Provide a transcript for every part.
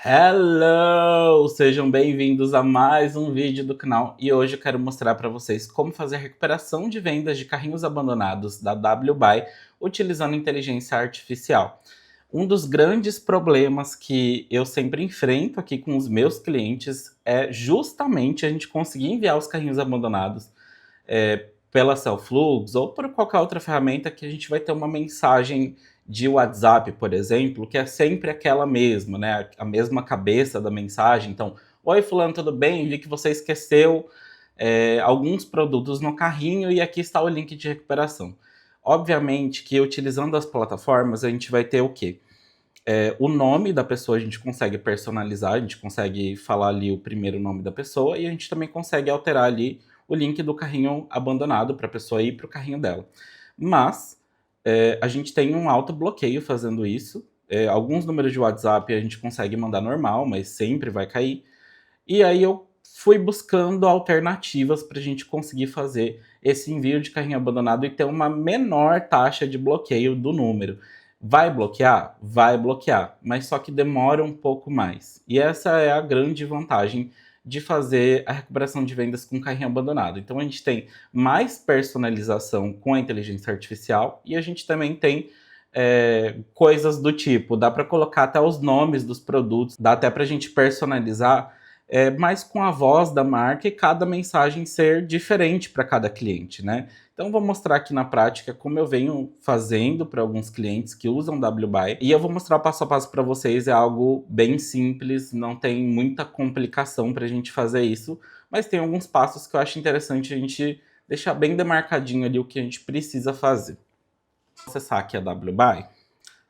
Hello! Sejam bem-vindos a mais um vídeo do canal e hoje eu quero mostrar para vocês como fazer a recuperação de vendas de carrinhos abandonados da WBuy utilizando inteligência artificial. Um dos grandes problemas que eu sempre enfrento aqui com os meus clientes é justamente a gente conseguir enviar os carrinhos abandonados pela Selflux ou por qualquer outra ferramenta que a gente vai ter uma mensagem de WhatsApp, por exemplo, que é sempre aquela mesma, né? A mesma cabeça da mensagem. Então, oi fulano, tudo bem? Vi que você esqueceu alguns produtos no carrinho e aqui está o link de recuperação. Obviamente que utilizando as plataformas a gente vai ter o quê? O nome da pessoa a gente consegue personalizar, a gente consegue falar ali o primeiro nome da pessoa e a gente também consegue alterar ali o link do carrinho abandonado para a pessoa ir para o carrinho dela. Mas a gente tem um auto-bloqueio fazendo isso. Alguns números de WhatsApp a gente consegue mandar normal, mas sempre vai cair. E aí eu fui buscando alternativas para a gente conseguir fazer esse envio de carrinho abandonado e ter uma menor taxa de bloqueio do número. Vai bloquear? Vai bloquear, mas só que demora um pouco mais. E essa é a grande vantagem de fazer a recuperação de vendas com carrinho abandonado. Então a gente tem mais personalização com a inteligência artificial e a gente também tem coisas do tipo, dá para colocar até os nomes dos produtos, dá até para a gente personalizar mas com a voz da marca e cada mensagem ser diferente para cada cliente, né? Então vou mostrar aqui na prática como eu venho fazendo para alguns clientes que usam WBuy e eu vou mostrar passo a passo para vocês, é algo bem simples, não tem muita complicação para a gente fazer isso, mas tem alguns passos que eu acho interessante a gente deixar bem demarcadinho ali o que a gente precisa fazer. Vou acessar aqui a WBuy.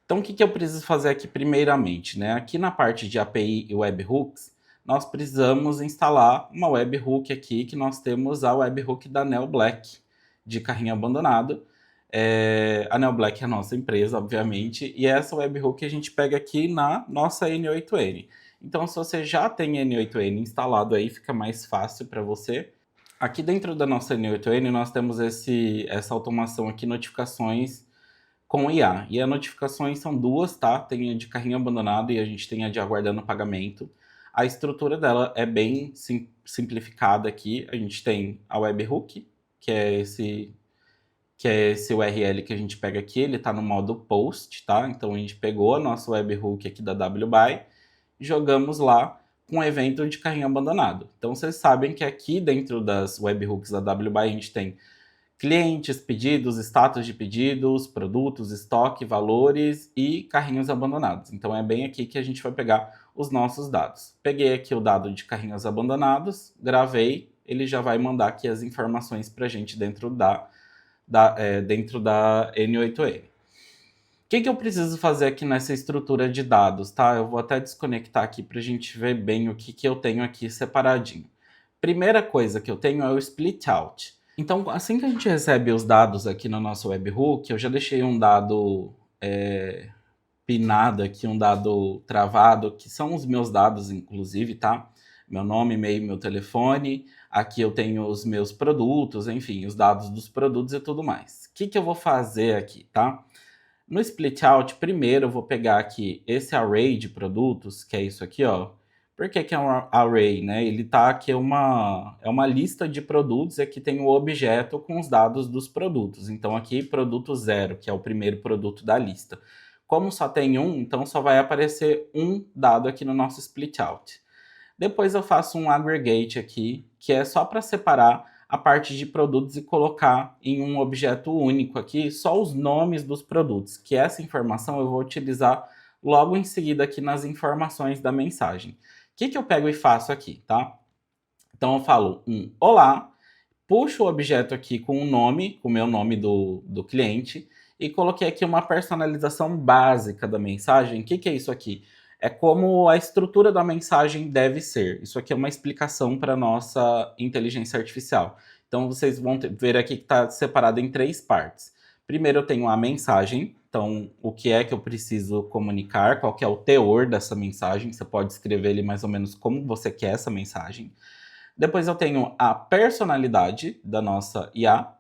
Então o que eu preciso fazer aqui primeiramente, né? Aqui na parte de API e webhooks, nós precisamos instalar uma webhook aqui, que nós temos a webhook da Neo Black, de carrinho abandonado. A Neo Black é a nossa empresa, obviamente, e essa webhook a gente pega aqui na nossa N8N. Então, se você já tem N8N instalado aí, fica mais fácil para você. Aqui dentro da nossa N8N, nós temos essa automação aqui, notificações com IA. E as notificações são duas, tá? Tem a de carrinho abandonado e a gente tem a de aguardando pagamento. A estrutura dela é bem simplificada aqui. A gente tem a webhook, que é esse URL que a gente pega aqui. Ele está no modo post, tá? Então a gente pegou a nossa webhook aqui da WBuy e jogamos lá com o evento de carrinho abandonado. Então vocês sabem que aqui dentro das webhooks da WBuy a gente tem clientes, pedidos, status de pedidos, produtos, estoque, valores e carrinhos abandonados. Então é bem aqui que a gente vai pegar os nossos dados. Peguei aqui o dado de carrinhos abandonados, gravei, ele já vai mandar aqui as informações para a gente dentro da N8N. O que eu preciso fazer aqui nessa estrutura de dados, tá? Eu vou até desconectar aqui para a gente ver bem o que eu tenho aqui separadinho. Primeira coisa que eu tenho é o split out. Então, assim que a gente recebe os dados aqui no nosso webhook, eu já deixei um dado pinado aqui, um dado travado, que são os meus dados, inclusive, tá? Meu nome, e-mail, meu telefone. Aqui eu tenho os meus produtos, enfim, os dados dos produtos e tudo mais. O que eu vou fazer aqui, tá? No split out, primeiro eu vou pegar aqui esse array de produtos, que é isso aqui, ó. Por que é um array, né? Ele tá aqui, é uma lista de produtos e aqui tem o objeto com os dados dos produtos. Então aqui, produto 0, que é o primeiro produto da lista. Como só tem um, então só vai aparecer um dado aqui no nosso split out. Depois eu faço um aggregate aqui, que é só para separar a parte de produtos e colocar em um objeto único aqui só os nomes dos produtos, que essa informação eu vou utilizar logo em seguida aqui nas informações da mensagem. O que eu pego e faço aqui, tá? Então eu falo um olá, puxo o objeto aqui com o nome, com o meu nome do cliente, e coloquei aqui uma personalização básica da mensagem. O que é isso aqui? É como a estrutura da mensagem deve ser. Isso aqui é uma explicação para a nossa inteligência artificial. Então vocês vão ver aqui que está separado em 3 partes. Primeiro eu tenho a mensagem, então o que é que eu preciso comunicar, qual que é o teor dessa mensagem, você pode escrever ali mais ou menos como você quer essa mensagem. Depois eu tenho a personalidade da nossa IA.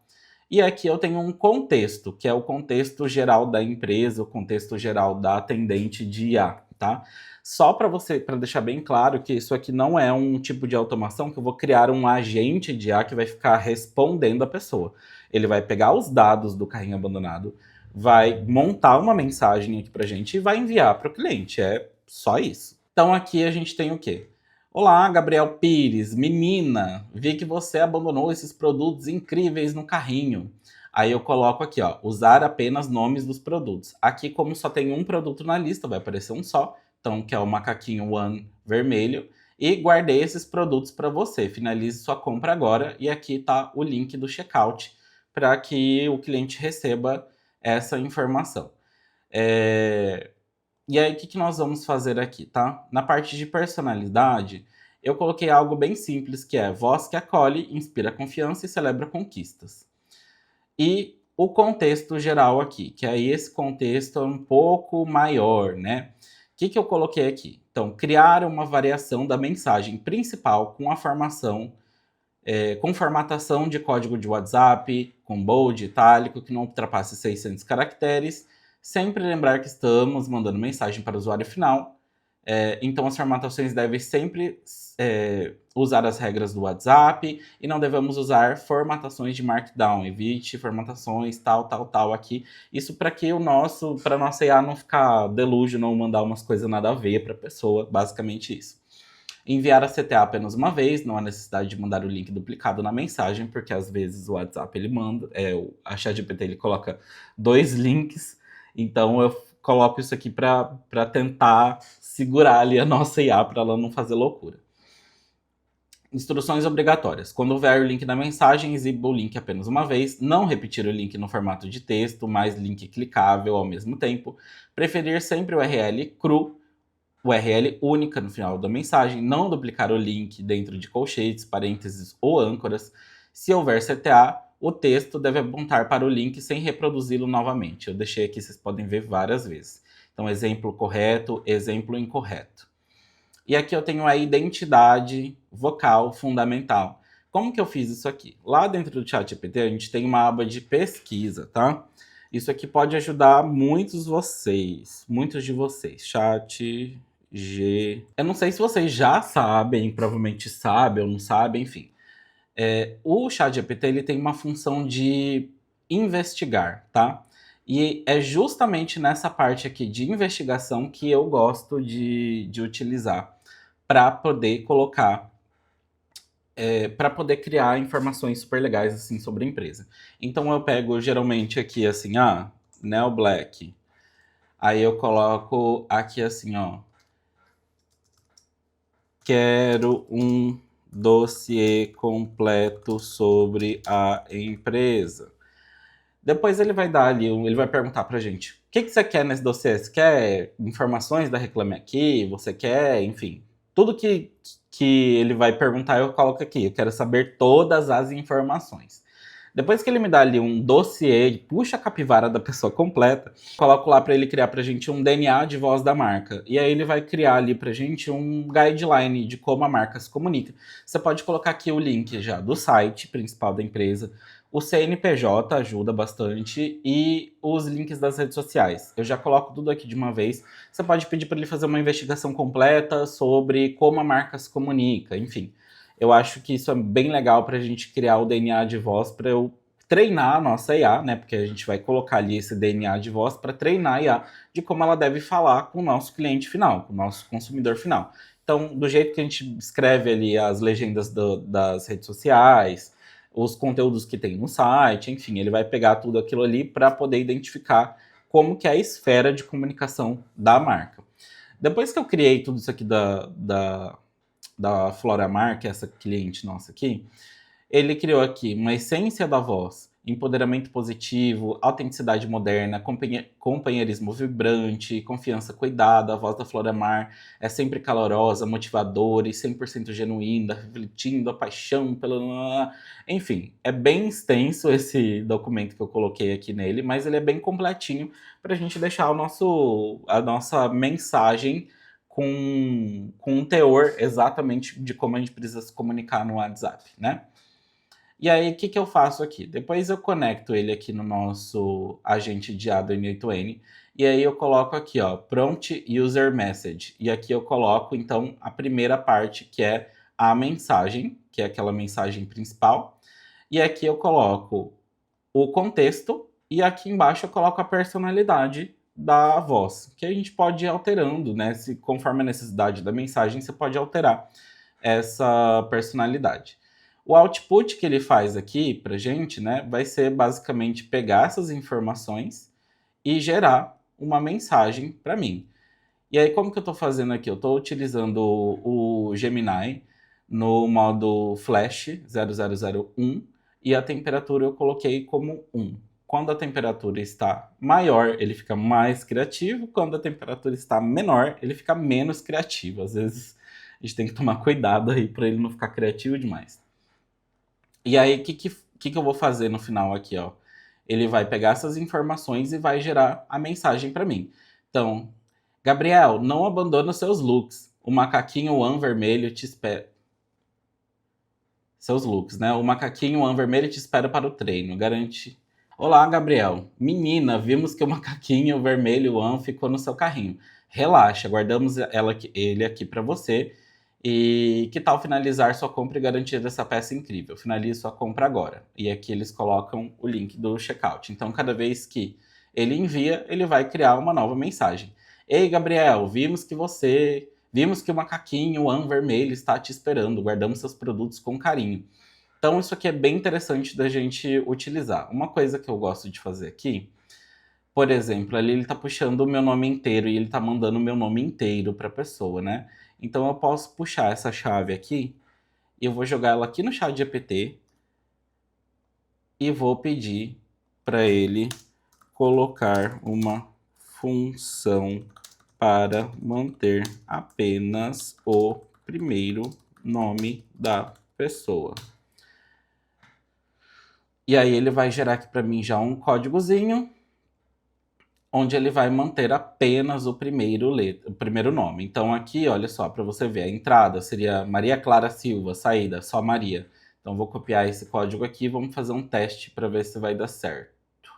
E aqui eu tenho um contexto, que é o contexto geral da empresa, o contexto geral da atendente de IA. tá? Só para deixar bem claro que isso aqui não é um tipo de automação que eu vou criar um agente de IA que vai ficar respondendo a pessoa. Ele vai pegar os dados do carrinho abandonado, vai montar uma mensagem aqui pra gente e vai enviar para o cliente. É só isso. Então aqui a gente tem o quê? Olá, Gabriel Pires, menina, vi que você abandonou esses produtos incríveis no carrinho. Aí eu coloco aqui, ó, usar apenas nomes dos produtos. Aqui, como só tem um produto na lista, vai aparecer um só, então que é o macaquinho One vermelho. E guardei esses produtos para você. Finalize sua compra agora e aqui está o link do checkout para que o cliente receba essa informação. E aí, o que nós vamos fazer aqui, tá? Na parte de personalidade, eu coloquei algo bem simples, que é voz que acolhe, inspira confiança e celebra conquistas. E o contexto geral aqui, que aí esse contexto é um pouco maior, né? O que eu coloquei aqui? Então, criar uma variação da mensagem principal com a formação, com formatação de código de WhatsApp, com bold, itálico, que não ultrapasse 600 caracteres. Sempre lembrar que estamos mandando mensagem para o usuário final. Então, as formatações devem sempre usar as regras do WhatsApp e não devemos usar formatações de Markdown. Evite formatações tal aqui. Isso para que para nossa IA não ficar delúgio, não mandar umas coisas nada a ver para a pessoa. Basicamente isso. Enviar a CTA apenas uma vez, não há necessidade de mandar o link duplicado na mensagem, porque às vezes o WhatsApp ele manda, a ChatGPT ele coloca 2 links, então eu coloco isso aqui para tentar segurar ali a nossa IA para ela não fazer loucura. Instruções obrigatórias. Quando houver o link na mensagem, exiba o link apenas uma vez. Não repetir o link no formato de texto, mais link clicável ao mesmo tempo. Preferir sempre o URL cru, URL única no final da mensagem. Não duplicar o link dentro de colchetes, parênteses ou âncoras. Se houver CTA, o texto deve apontar para o link sem reproduzi-lo novamente. Eu deixei aqui, vocês podem ver várias vezes. Então, exemplo correto, exemplo incorreto. E aqui eu tenho a identidade vocal fundamental. Como que eu fiz isso aqui? Lá dentro do ChatGPT a gente tem uma aba de pesquisa, tá? Isso aqui pode ajudar muitos de vocês. Eu não sei se vocês já sabem, provavelmente sabem ou não sabem, enfim. O ChatGPT ele tem uma função de investigar, tá? E é justamente nessa parte aqui de investigação que eu gosto de utilizar para poder colocar, para poder criar informações super legais assim sobre a empresa. Então eu pego geralmente aqui assim, Neo Black. Aí eu coloco aqui assim, ó. Quero um dossiê completo sobre a empresa. Depois ele vai dar ali, ele vai perguntar pra gente: o que você quer nesse dossiê? Você quer informações da Reclame Aqui? Você quer, enfim, tudo que ele vai perguntar eu coloco aqui. Eu quero saber todas as informações. Depois que ele me dá ali um dossiê, puxa a capivara da pessoa completa, coloco lá para ele criar pra gente um DNA de voz da marca. E aí ele vai criar ali pra gente um guideline de como a marca se comunica. Você pode colocar aqui o link já do site principal da empresa. O CNPJ ajuda bastante e os links das redes sociais. Eu já coloco tudo aqui de uma vez. Você pode pedir para ele fazer uma investigação completa sobre como a marca se comunica, enfim. Eu acho que isso é bem legal para a gente criar o DNA de voz, para eu treinar a nossa IA, né? Porque a gente vai colocar ali esse DNA de voz para treinar a IA de como ela deve falar com o nosso cliente final, com o nosso consumidor final. Então, do jeito que a gente escreve ali as legendas das redes sociais, os conteúdos que tem no site, enfim, ele vai pegar tudo aquilo ali para poder identificar como que é a esfera de comunicação da marca. Depois que eu criei tudo isso aqui da Floramar, que é essa cliente nossa aqui, ele criou aqui uma essência da voz, empoderamento positivo, autenticidade moderna, companheirismo vibrante, confiança cuidada. A voz da Floramar é sempre calorosa, motivadora e 100% genuína, refletindo a paixão pela... Enfim, é bem extenso esse documento que eu coloquei aqui nele, mas ele é bem completinho para a gente deixar a nossa mensagem com um teor exatamente de como a gente precisa se comunicar no WhatsApp, né? E aí, o que eu faço aqui? Depois eu conecto ele aqui no nosso agente de A do N8N E aí eu coloco aqui, ó, Prompt User Message. E aqui eu coloco, então, a primeira parte, que é a mensagem, que é aquela mensagem principal. E aqui eu coloco o contexto e aqui embaixo eu coloco a personalidade da voz, que a gente pode ir alterando, né? Se conforme a necessidade da mensagem, você pode alterar essa personalidade. O output que ele faz aqui pra gente, né, vai ser basicamente pegar essas informações e gerar uma mensagem para mim. E aí, como que eu estou fazendo aqui? Eu estou utilizando o Gemini no modo Flash 0001 e a temperatura eu coloquei como 1. Quando a temperatura está maior, ele fica mais criativo. Quando a temperatura está menor, ele fica menos criativo. Às vezes a gente tem que tomar cuidado aí para ele não ficar criativo demais. E aí, o que eu vou fazer no final aqui, ó? Ele vai pegar essas informações e vai gerar a mensagem para mim. Então, Gabriel, não abandona seus looks. O macaquinho One vermelho te espera. Seus looks, né? O macaquinho One vermelho te espera para o treino. Garante. Olá, Gabriel. Menina, vimos que o macaquinho vermelho One ficou no seu carrinho. Relaxa, guardamos ele aqui para você. E que tal finalizar sua compra e garantir essa peça incrível? Finalize sua compra agora. E aqui eles colocam o link do checkout. Então, cada vez que ele envia, ele vai criar uma nova mensagem. Ei, Gabriel, vimos que o macaquinho One vermelho está te esperando. Guardamos seus produtos com carinho. Então, isso aqui é bem interessante da gente utilizar. Uma coisa que eu gosto de fazer aqui, por exemplo, ali ele está puxando o meu nome inteiro e ele está mandando o meu nome inteiro para a pessoa, né? Então eu posso puxar essa chave aqui e eu vou jogar ela aqui no chat GPT e vou pedir para ele colocar uma função para manter apenas o primeiro nome da pessoa. E aí ele vai gerar aqui para mim já um códigozinho onde ele vai manter apenas o primeiro nome. Então aqui, olha só, para você ver, a entrada seria Maria Clara Silva, saída, só Maria. Então vou copiar esse código aqui e vamos fazer um teste para ver se vai dar certo.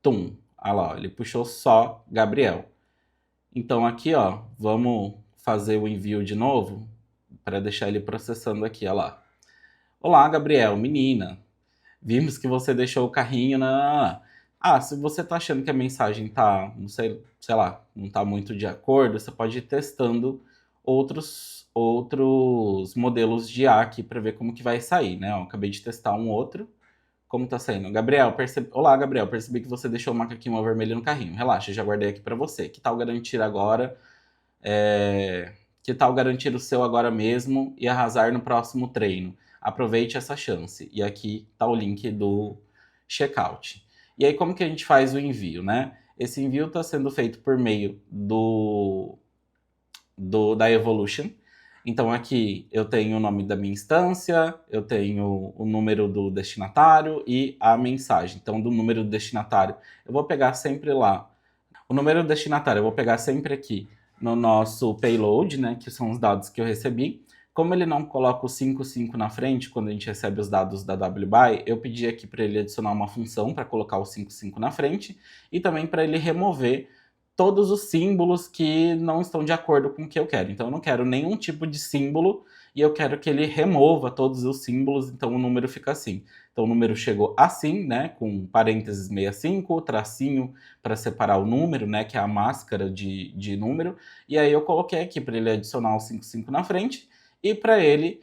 Tum, olha lá, ele puxou só Gabriel. Então aqui, ó, vamos fazer o envio de novo para deixar ele processando aqui, olha lá. Olá, Gabriel, menina. Vimos que você deixou o carrinho na. Ah, se você tá achando que a mensagem tá, não sei lá, não tá muito de acordo, você pode ir testando outros modelos de IA aqui para ver como que vai sair, né? Ó, acabei de testar um outro. Como tá saindo? Olá, Gabriel, percebi que você deixou o macaquinho vermelho no carrinho. Relaxa, já guardei aqui para você. Que tal garantir agora? Que tal garantir o seu agora mesmo e arrasar no próximo treino? Aproveite essa chance. E aqui está o link do checkout. E aí, como que a gente faz o envio, né? Esse envio está sendo feito por meio da Evolution. Então, aqui eu tenho o nome da minha instância, eu tenho o número do destinatário e a mensagem. Então, do número do destinatário, eu vou pegar sempre lá. O número do destinatário eu vou pegar sempre aqui no nosso payload, né, que são os dados que eu recebi. Como ele não coloca o 55 na frente quando a gente recebe os dados da WBuy, eu pedi aqui para ele adicionar uma função para colocar o 55 na frente e também para ele remover todos os símbolos que não estão de acordo com o que eu quero. Então eu não quero nenhum tipo de símbolo e eu quero que ele remova todos os símbolos, então o número fica assim. Então o número chegou assim, né, com parênteses 65, tracinho para separar o número, né, que é a máscara de número, e aí eu coloquei aqui para ele adicionar o 55 na frente e para ele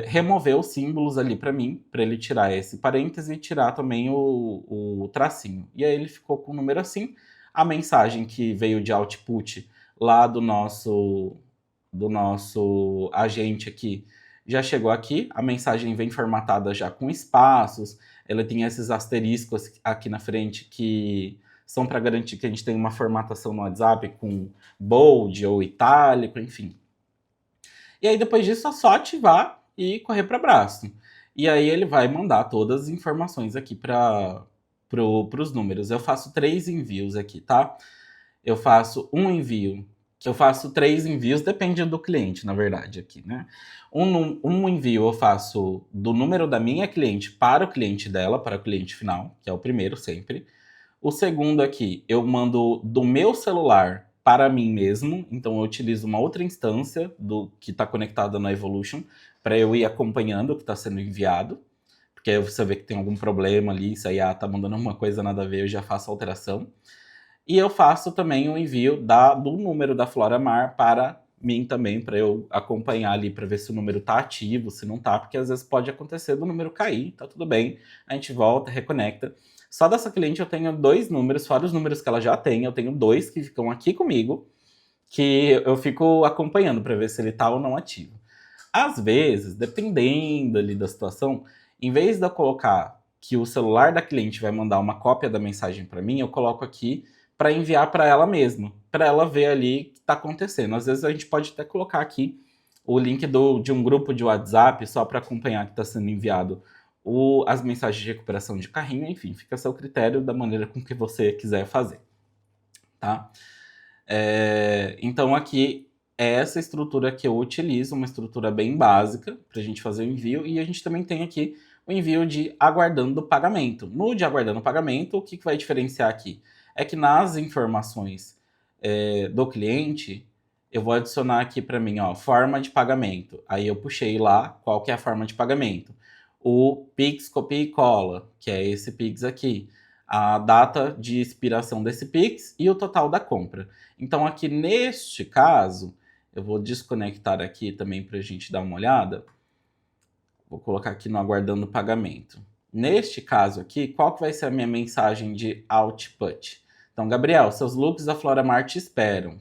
remover os símbolos ali para mim, para ele tirar esse parêntese e tirar também o tracinho. E aí ele ficou com o número assim. A mensagem que veio de output lá do nosso agente aqui já chegou aqui. A mensagem vem formatada já com espaços. Ela tem esses asteriscos aqui na frente que são para garantir que a gente tem uma formatação no WhatsApp com bold ou itálico, enfim. E aí depois disso é só ativar e correr para abraço. E aí ele vai mandar todas as informações aqui para os números. Eu faço 3 envios aqui, tá? Eu faço um envio, eu faço 3 envios, depende do cliente, na verdade, aqui, né? Um envio eu faço do número da minha cliente para o cliente dela, para o cliente final, que é o primeiro sempre. O segundo aqui, eu mando do meu celular para mim mesmo, então eu utilizo uma outra instância do que está conectada na Evolution para eu ir acompanhando o que está sendo enviado, porque aí você vê que tem algum problema ali, se a IA está mandando alguma coisa nada a ver, eu já faço a alteração. E eu faço também o envio do número da Floramar para mim também, para eu acompanhar ali, para ver se o número está ativo, se não está, porque às vezes pode acontecer do número cair, tá tudo bem, a gente volta, reconecta. Só dessa cliente eu tenho 2 números, fora os números que ela já tem, eu tenho 2 que ficam aqui comigo, que eu fico acompanhando para ver se ele está ou não ativo. Às vezes, dependendo ali da situação, em vez de eu colocar que o celular da cliente vai mandar uma cópia da mensagem para mim, eu coloco aqui para enviar para ela mesma, para ela ver ali o que está acontecendo. Às vezes a gente pode até colocar aqui o link de um grupo de WhatsApp só para acompanhar que está sendo enviado as mensagens de recuperação de carrinho, enfim, fica a seu critério da maneira com que você quiser fazer, tá? Então aqui é essa estrutura que eu utilizo, uma estrutura bem básica para a gente fazer o envio, e a gente também tem aqui o envio de aguardando pagamento. No de aguardando pagamento, o que vai diferenciar aqui? É que nas informações do cliente, eu vou adicionar aqui para mim, ó, forma de pagamento. Aí eu puxei lá qual que é a forma de pagamento. O Pix copia e cola, que é esse Pix aqui. A data de expiração desse Pix e o total da compra. Então aqui neste caso, eu vou desconectar aqui também para a gente dar uma olhada. Vou colocar aqui no aguardando pagamento. Neste caso aqui, qual que vai ser a minha mensagem de output? Então, Gabriel, seus looks da Floramar te esperam.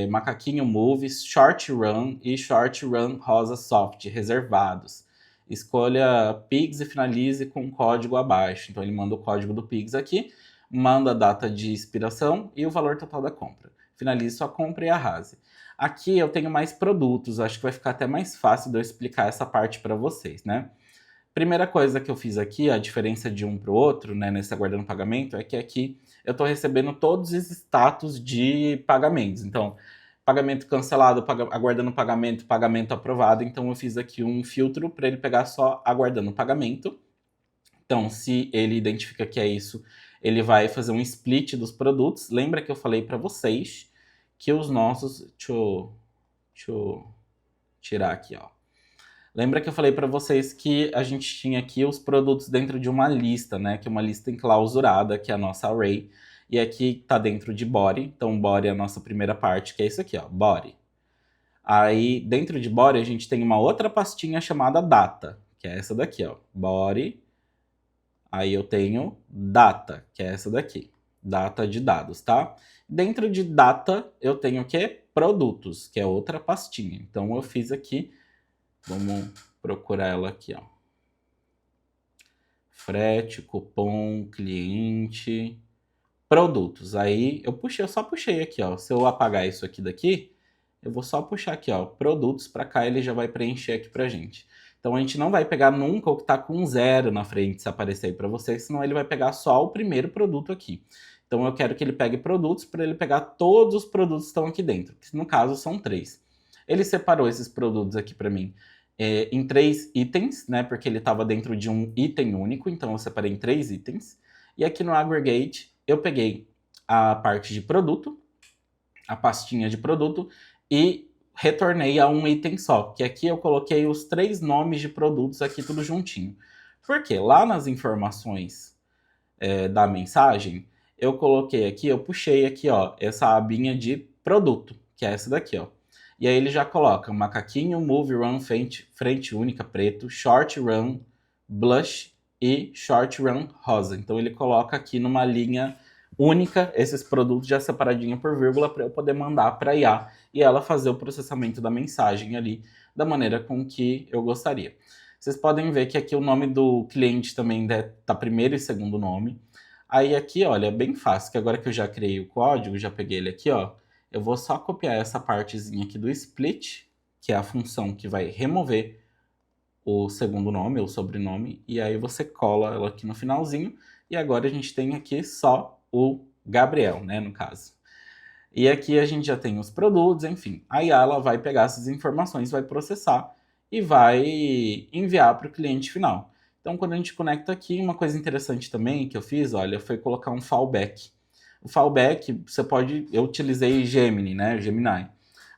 Macaquinho Movies, Short Run e Short Run Rosa Soft, reservados. Escolha Pigs e finalize com o código abaixo. Então, ele manda o código do Pigs aqui, manda a data de expiração e o valor total da compra. Finalize sua compra e arrase. Aqui eu tenho mais produtos, acho que vai ficar até mais fácil de eu explicar essa parte para vocês, né? Primeira coisa que eu fiz aqui, a diferença de um para o outro, né, nesse aguardando pagamento, é que aqui eu estou recebendo todos os status de pagamentos. Então, pagamento cancelado, aguardando pagamento, pagamento aprovado. Então, eu fiz aqui um filtro para ele pegar só aguardando pagamento. Então, se ele identifica que é isso, ele vai fazer um split dos produtos. Lembra que eu falei para vocês que os nossos... Deixa eu tirar aqui, ó. Lembra que eu falei para vocês que a gente tinha aqui os produtos dentro de uma lista, né? Que é uma lista enclausurada, que é a nossa array. E aqui tá dentro de body. Então, body é a nossa primeira parte, que é isso aqui, ó, body. Aí, dentro de body, a gente tem uma outra pastinha chamada data, que é essa daqui, ó, body. Aí eu tenho data, que é essa daqui, data de dados, tá? Dentro de data, eu tenho o quê? Produtos, que é outra pastinha. Então, eu fiz aqui, vamos procurar ela aqui, ó. Frete, cupom, cliente, produtos. Aí, eu só puxei aqui, ó. Se eu apagar isso aqui daqui, eu vou só puxar aqui, ó, produtos para cá, ele já vai preencher aqui pra gente. Então a gente não vai pegar nunca o que está com 0 na frente, se aparecer aí para vocês, senão ele vai pegar só o primeiro produto aqui. Então eu quero que ele pegue produtos para ele pegar todos os produtos que estão aqui dentro, que no caso são 3. Ele separou esses produtos aqui para mim em 3 itens, né? Porque ele estava dentro de um item único, então eu separei em 3 itens. E aqui no aggregate eu peguei a parte de produto, a pastinha de produto, e retornei a um item só, que aqui eu coloquei os 3 nomes de produtos aqui tudo juntinho. Porque lá nas informações da mensagem, eu coloquei aqui, eu puxei aqui, ó, essa abinha de produto, que é essa daqui, ó. E aí ele já coloca macaquinho, move run, frente única preto, short run, blush e short run rosa. Então ele coloca aqui numa linha única esses produtos já separadinho por vírgula para eu poder mandar para a IA e ela fazer o processamento da mensagem ali da maneira com que eu gostaria. Vocês podem ver que aqui o nome do cliente também tá primeiro e segundo nome. Aí aqui, olha, é bem fácil, que agora que eu já criei o código, já peguei ele aqui, ó, eu vou só copiar essa partezinha aqui do split, que é a função que vai remover o segundo nome ou sobrenome, e aí você cola ela aqui no finalzinho, e agora a gente tem aqui só o Gabriel, né, no caso. E aqui a gente já tem os produtos, enfim. Aí ela vai pegar essas informações, vai processar e vai enviar para o cliente final. Então, quando a gente conecta aqui, uma coisa interessante também que eu fiz, olha, foi colocar um fallback. O fallback, eu utilizei Gemini, né, Gemini.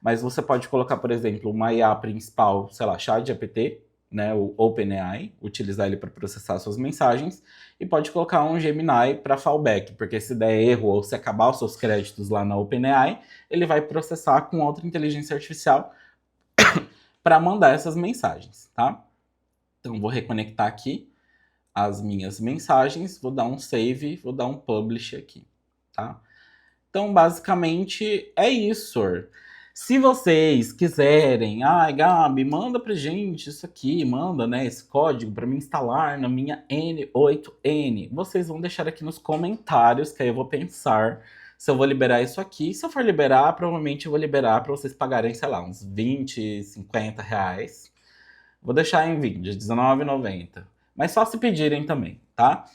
Mas você pode colocar, por exemplo, uma IA principal, sei lá, ChatGPT, né, o OpenAI, utilizar ele para processar suas mensagens, e pode colocar um Gemini para fallback, porque se der erro ou se acabar os seus créditos lá na OpenAI, ele vai processar com outra inteligência artificial para mandar essas mensagens, tá? Então vou reconectar aqui as minhas mensagens, vou dar um save, vou dar um publish aqui, tá? Então, basicamente, é isso. Se vocês quiserem, Gabi, manda pra gente isso aqui, manda, né, esse código para me instalar na minha N8N. Vocês vão deixar aqui nos comentários, que aí eu vou pensar se eu vou liberar isso aqui. Se eu for liberar, provavelmente eu vou liberar para vocês pagarem, sei lá, uns 20, 50 reais. Vou deixar em vídeo, R$19,90. Mas só se pedirem também, tá?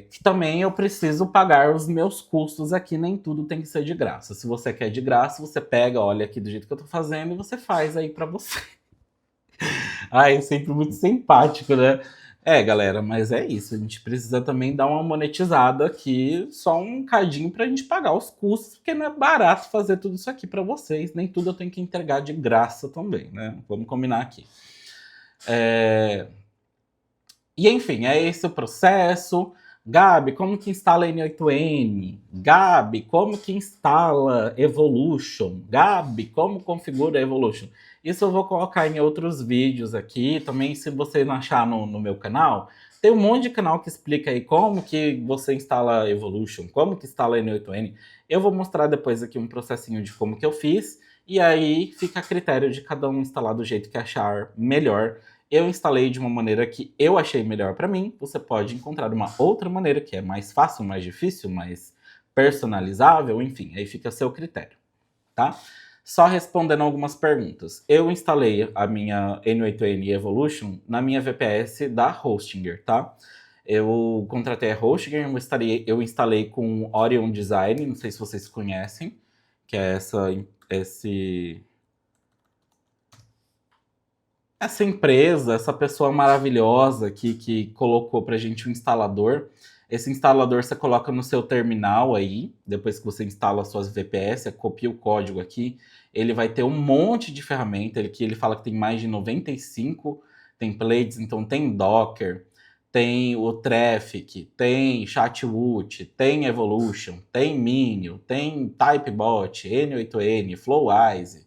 Que também eu preciso pagar os meus custos aqui, nem tudo tem que ser de graça. Se você quer de graça, você pega, olha aqui do jeito que eu tô fazendo e você faz aí pra você. Ai, é sempre muito simpático, né? Galera, mas é isso. A gente precisa também dar uma monetizada aqui, só um cadinho pra gente pagar os custos, porque não é barato fazer tudo isso aqui pra vocês. Nem tudo eu tenho que entregar de graça também, né? Vamos combinar aqui. E enfim, é esse o processo. Gabi, como que instala N8N? Gabi, como que instala Evolution? Gabi, como configura Evolution? Isso eu vou colocar em outros vídeos aqui. Também, se você não achar no meu canal, tem um monte de canal que explica aí como que você instala Evolution, como que instala N8N. Eu vou mostrar depois aqui um processinho de como que eu fiz. E aí fica a critério de cada um instalar do jeito que achar melhor. Eu instalei de uma maneira que eu achei melhor para mim. Você pode encontrar uma outra maneira que é mais fácil, mais difícil, mais personalizável, enfim, aí fica a seu critério, tá? Só respondendo algumas perguntas. Eu instalei a minha N8N Evolution na minha VPS da Hostinger, tá? Eu contratei a Hostinger, eu instalei com Orion Design, não sei se vocês conhecem, que é essa empresa, essa pessoa maravilhosa que colocou pra gente um instalador. Esse instalador você coloca no seu terminal aí, depois que você instala suas VPS, copia o código aqui, ele vai ter um monte de ferramenta, ele fala que tem mais de 95 templates, então tem Docker, tem o Traffic, tem Chatwoot, tem Evolution, tem Minio, tem Typebot, N8N, Flowise.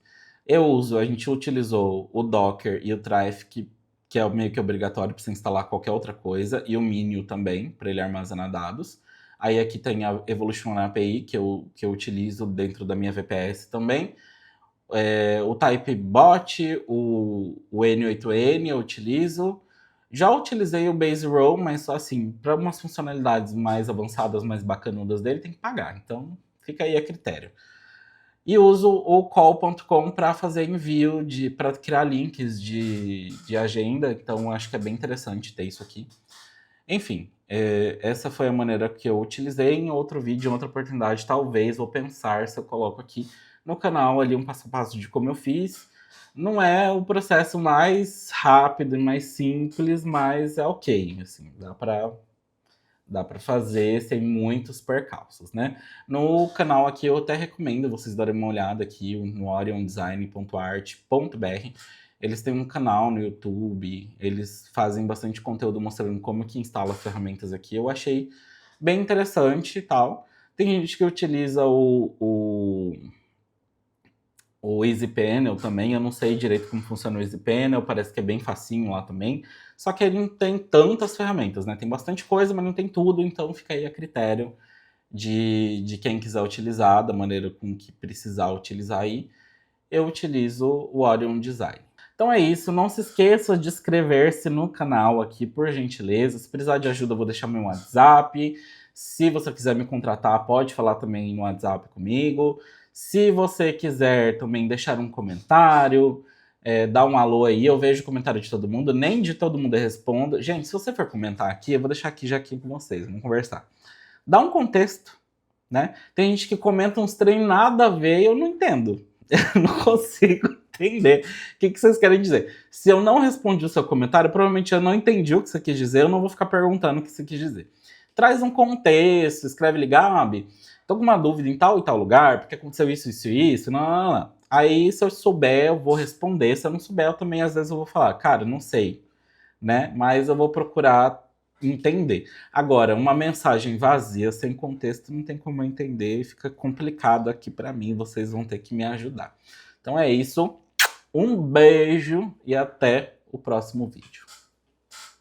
A gente utilizou o Docker e o Traffic, que é meio que obrigatório para você instalar qualquer outra coisa, e o Minio também, para ele armazenar dados. Aí aqui tem a Evolution API, que eu utilizo dentro da minha VPS também. O Typebot, o N8N eu utilizo. Já utilizei o Base Row, mas só assim, para umas funcionalidades mais avançadas, mais bacanudas dele, tem que pagar. Então, fica aí a critério. E uso o call.com para fazer envio, para criar links de agenda. Então, acho que é bem interessante ter isso aqui. Enfim, essa foi a maneira que eu utilizei. Em outro vídeo, em outra oportunidade, talvez vou pensar se eu coloco aqui no canal ali um passo a passo de como eu fiz. Não é o processo mais rápido e mais simples, mas é ok. Assim, dá para fazer sem muitos percalços, né? No canal aqui eu até recomendo vocês darem uma olhada aqui no oriondesign.art.br. Eles têm um canal no YouTube, eles fazem bastante conteúdo mostrando como que instala ferramentas aqui. Eu achei bem interessante e tal. Tem gente que utiliza o EasyPanel também, eu não sei direito como funciona o EasyPanel, parece que é bem facinho lá também, só que ele não tem tantas ferramentas, né? Tem bastante coisa, mas não tem tudo, então fica aí a critério de quem quiser utilizar, da maneira com que precisar utilizar aí. Eu utilizo o Orion Design. Então é isso, não se esqueça de inscrever-se no canal aqui, por gentileza. Se precisar de ajuda, eu vou deixar meu WhatsApp. Se você quiser me contratar, pode falar também no WhatsApp comigo. Se você quiser também deixar um comentário, dar um alô aí, eu vejo o comentário de todo mundo, nem de todo mundo eu respondo. Gente, se você for comentar aqui, eu vou deixar aqui já aqui com vocês, vamos conversar. Dá um contexto, né? Tem gente que comenta uns trem nada a ver e eu não entendo. Eu não consigo entender o que vocês querem dizer. Se eu não respondi o seu comentário, provavelmente eu não entendi o que você quis dizer, eu não vou ficar perguntando o que você quis dizer. Traz um contexto, escreve ali, Gabi, tô com uma dúvida em tal e tal lugar, porque aconteceu isso, isso e isso, não, não, não. Aí, se eu souber, eu vou responder. Se eu não souber, eu também, às vezes, eu vou falar, cara, não sei, né? Mas eu vou procurar entender. Agora, uma mensagem vazia, sem contexto, não tem como eu entender, fica complicado aqui para mim, vocês vão ter que me ajudar. Então é isso, um beijo e até o próximo vídeo.